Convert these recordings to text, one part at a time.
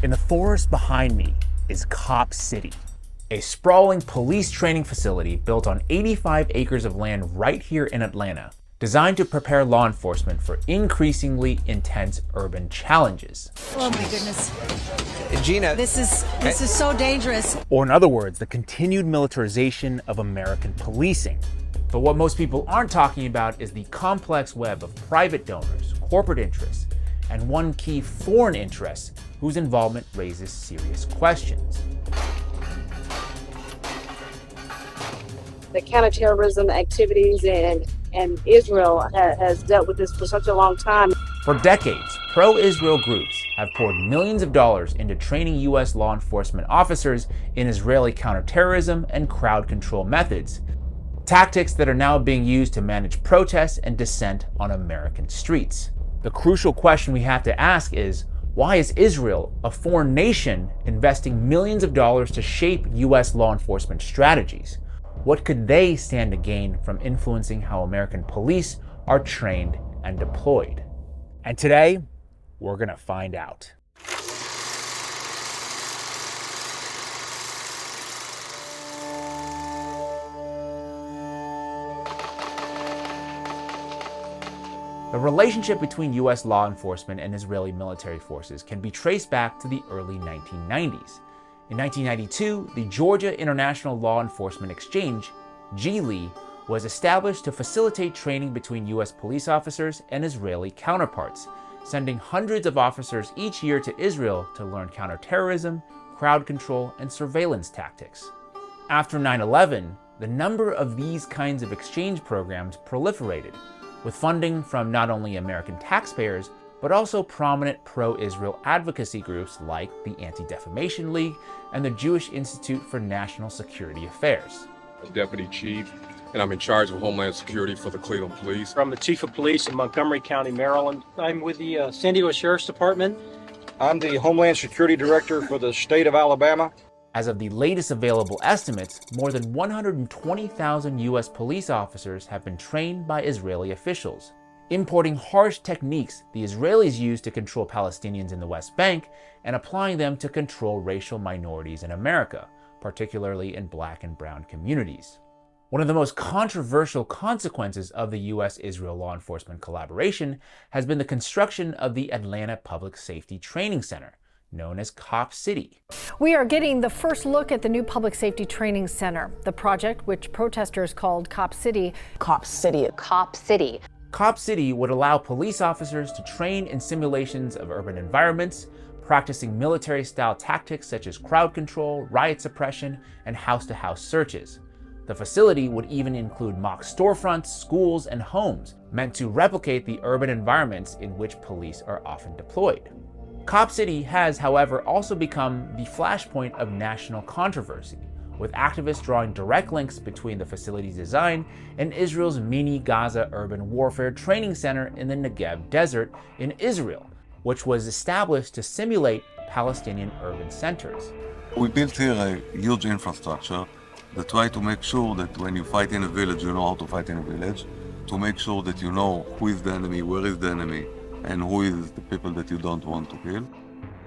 In the forest behind me is Cop City, a sprawling police training facility built on 85 acres of land right here in Atlanta, designed to prepare law enforcement for increasingly intense urban challenges. Oh my goodness. Gina, This is so dangerous. Or in other words, the continued militarization of American policing. But what most people aren't talking about is the complex web of private donors, corporate interests, and one key foreign interest whose involvement raises serious questions. The counterterrorism activities and Israel has dealt with this for such a long time. For decades, pro-Israel groups have poured millions of dollars into training U.S. law enforcement officers in Israeli counterterrorism and crowd control methods, tactics that are now being used to manage protests and dissent on American streets. The crucial question we have to ask is, why is Israel, a foreign nation, investing millions of dollars to shape U.S. law enforcement strategies? What could they stand to gain from influencing how American police are trained and deployed? And today, we're gonna find out. The relationship between U.S. law enforcement and Israeli military forces can be traced back to the early 1990s. In 1992, the Georgia International Law Enforcement Exchange, GLE, was established to facilitate training between U.S. police officers and Israeli counterparts, sending hundreds of officers each year to Israel to learn counterterrorism, crowd control, and surveillance tactics. After 9/11, the number of these kinds of exchange programs proliferated, with funding from not only American taxpayers, but also prominent pro-Israel advocacy groups like the Anti-Defamation League and the Jewish Institute for National Security Affairs. Deputy Chief, and I'm in charge of Homeland Security for the Cleveland Police. I'm the Chief of Police in Montgomery County, Maryland. I'm with the San Diego Sheriff's Department. I'm the Homeland Security Director for the state of Alabama. As of the latest available estimates, more than 120,000 U.S. police officers have been trained by Israeli officials, importing harsh techniques the Israelis use to control Palestinians in the West Bank and applying them to control racial minorities in America, particularly in Black and brown communities. One of the most controversial consequences of the U.S.-Israel law enforcement collaboration has been the construction of the Atlanta Public Safety Training Center, known as Cop City. We are getting the first look at the new Public Safety Training Center, the project which protesters called Cop City. Cop City. Cop City. Cop City would allow police officers to train in simulations of urban environments, practicing military-style tactics such as crowd control, riot suppression, and house-to-house searches. The facility would even include mock storefronts, schools, and homes, meant to replicate the urban environments in which police are often deployed. Cop City has, however, also become the flashpoint of national controversy, with activists drawing direct links between the facility's design and Israel's mini Gaza urban warfare training center in the Negev desert in Israel, which was established to simulate Palestinian urban centers. We built here a huge infrastructure that try to make sure that when you fight in a village, you know how to fight in a village, to make sure that you know who is the enemy, where is the enemy, and who is the people that you don't want to kill.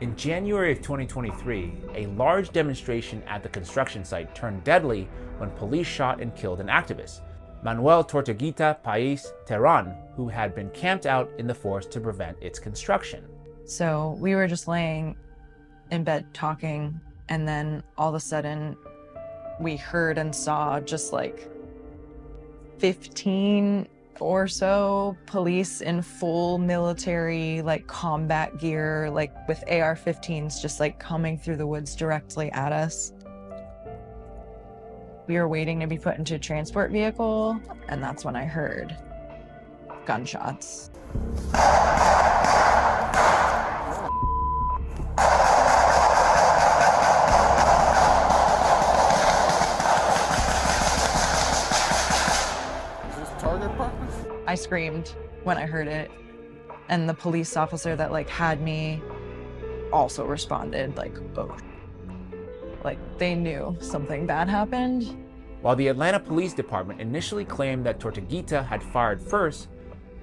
In January of 2023, a large demonstration at the construction site turned deadly when police shot and killed an activist, Manuel Tortuguita Pais Terran, who had been camped out in the forest to prevent its construction. So we were just laying in bed talking, and then all of a sudden we heard and saw just like 15 or so police in full military like combat gear, like with AR-15s just like coming through the woods directly at us. We were waiting to be put into a transport vehicle, and that's when I heard gunshots. I screamed when I heard it, and the police officer that like had me also responded like, oh, like they knew something bad happened. While the Atlanta Police Department initially claimed that Tortuguita had fired first,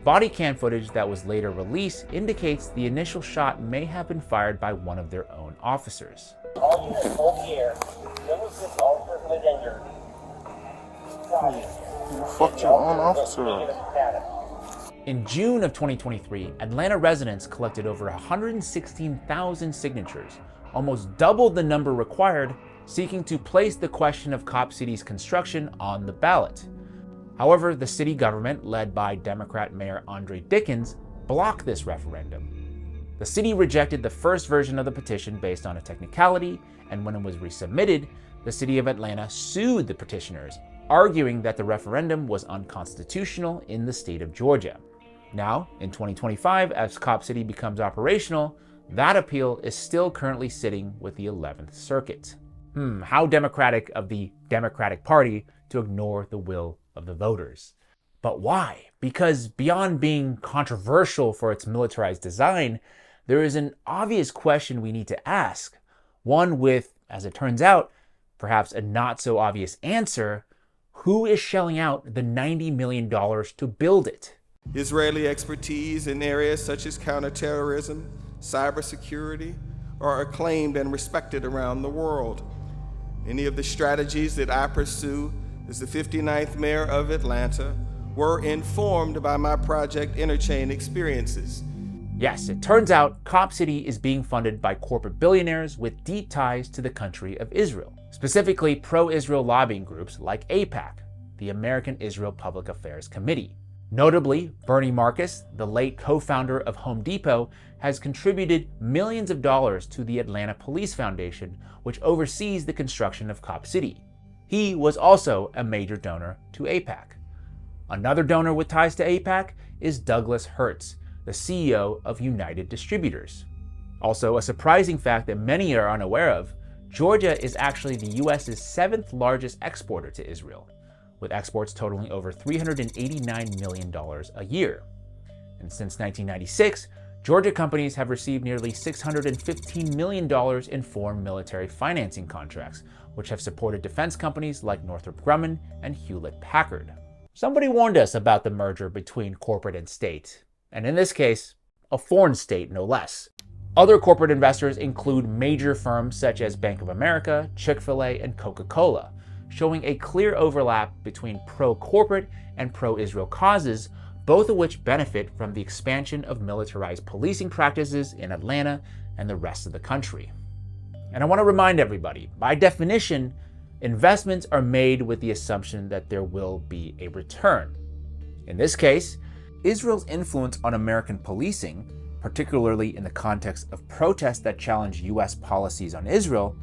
Body cam footage that was later released indicates the initial shot may have been fired by one of their own officers. All units, hold the air. No resist all persons injured. You fucked your own officer. In June of 2023, Atlanta residents collected over 116,000 signatures, almost double the number required, seeking to place the question of Cop City's construction on the ballot. However, the city government, led by Democrat Mayor Andre Dickens, blocked this referendum. The city rejected the first version of the petition based on a technicality, and when it was resubmitted, the city of Atlanta sued the petitioners, arguing that the referendum was unconstitutional in the state of Georgia. Now, in 2025, as Cop City becomes operational, that appeal is still currently sitting with the 11th Circuit. How democratic of the Democratic Party to ignore the will of the voters. But why? Because beyond being controversial for its militarized design, there is an obvious question we need to ask. One with, as it turns out, perhaps a not so obvious answer. Who is shelling out the $90 million to build it? Israeli expertise in areas such as counterterrorism, cybersecurity, are acclaimed and respected around the world. Many of the strategies that I pursue as the 59th mayor of Atlanta were informed by my Project Interchain experiences. Yes, it turns out Cop City is being funded by corporate billionaires with deep ties to the country of Israel, specifically pro-Israel lobbying groups like AIPAC, the American Israel Public Affairs Committee. Notably, Bernie Marcus, the late co-founder of Home Depot, has contributed millions of dollars to the Atlanta Police Foundation, which oversees the construction of Cop City. He was also a major donor to AIPAC. Another donor with ties to AIPAC is Douglas Hertz, the CEO of United Distributors. Also, a surprising fact that many are unaware of, Georgia is actually the US's 7th largest exporter to Israel, with exports totaling over $389 million a year. And since 1996, Georgia companies have received nearly $615 million in foreign military financing contracts, which have supported defense companies like Northrop Grumman and Hewlett-Packard. Somebody warned us about the merger between corporate and state, and in this case, a foreign state no less. Other corporate investors include major firms such as Bank of America, Chick-fil-A, and Coca-Cola, showing a clear overlap between pro-corporate and pro-Israel causes, both of which benefit from the expansion of militarized policing practices in Atlanta and the rest of the country. And I want to remind everybody, by definition, investments are made with the assumption that there will be a return. In this case, Israel's influence on American policing, particularly in the context of protests that challenge US policies on Israel,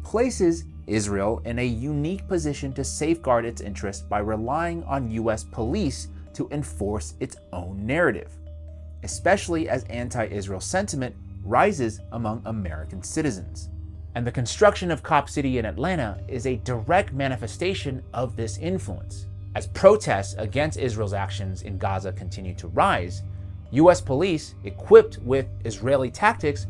places Israel in a unique position to safeguard its interests by relying on US police to enforce its own narrative, especially as anti-Israel sentiment rises among American citizens. And the construction of Cop City in Atlanta is a direct manifestation of this influence. As protests against Israel's actions in Gaza continue to rise, US police, equipped with Israeli tactics,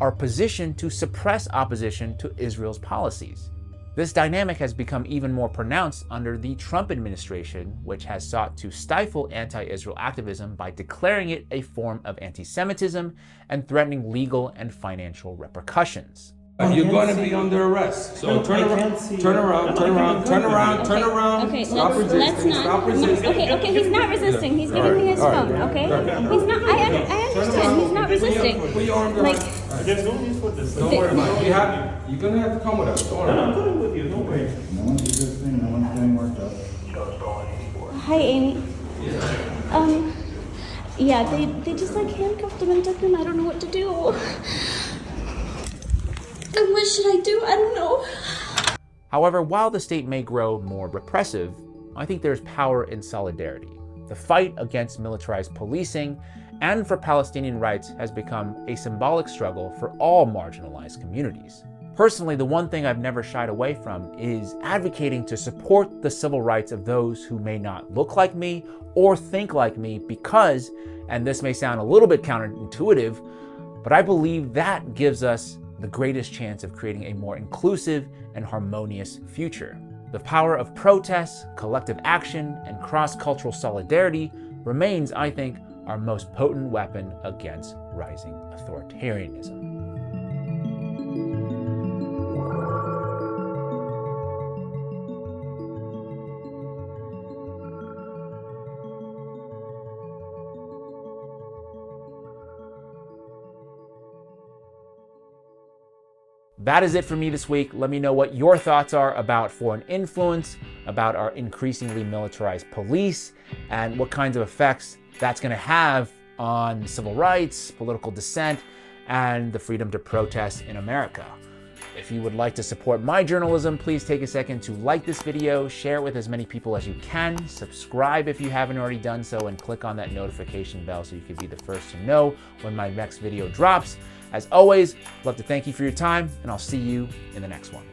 are positioned to suppress opposition to Israel's policies. This dynamic has become even more pronounced under the Trump administration, which has sought to stifle anti-Israel activism by declaring it a form of anti-Semitism and threatening legal and financial repercussions. You're going to be under arrest. So turn around. Okay, Stop resisting. Stop resisting. Okay, he's not resisting. He's giving me his phone, okay? He's not, I understand, he's not resisting. Put your arm around. Don't worry about it. You're going to have to come with us. Don't worry. I'm coming with you, don't worry. No one's resisting, no one's getting worked up. Hi, Amy. Yeah, they just like handcuffed him and took him. I don't know what to do. And what should I do? I don't know. However, while the state may grow more repressive, I think there's power in solidarity. The fight against militarized policing and for Palestinian rights has become a symbolic struggle for all marginalized communities. Personally, the one thing I've never shied away from is advocating to support the civil rights of those who may not look like me or think like me because, and this may sound a little bit counterintuitive, but I believe that gives us the greatest chance of creating a more inclusive and harmonious future. The power of protest, collective action, and cross-cultural solidarity remains, I think, our most potent weapon against rising authoritarianism. That is it for me this week. Let me know what your thoughts are about foreign influence, about our increasingly militarized police, and what kinds of effects that's going to have on civil rights, political dissent, and the freedom to protest in America. If you would like to support my journalism, please take a second to like this video, share it with as many people as you can, subscribe if you haven't already done so, and click on that notification bell so you can be the first to know when my next video drops. As always, I'd love to thank you for your time, and I'll see you in the next one.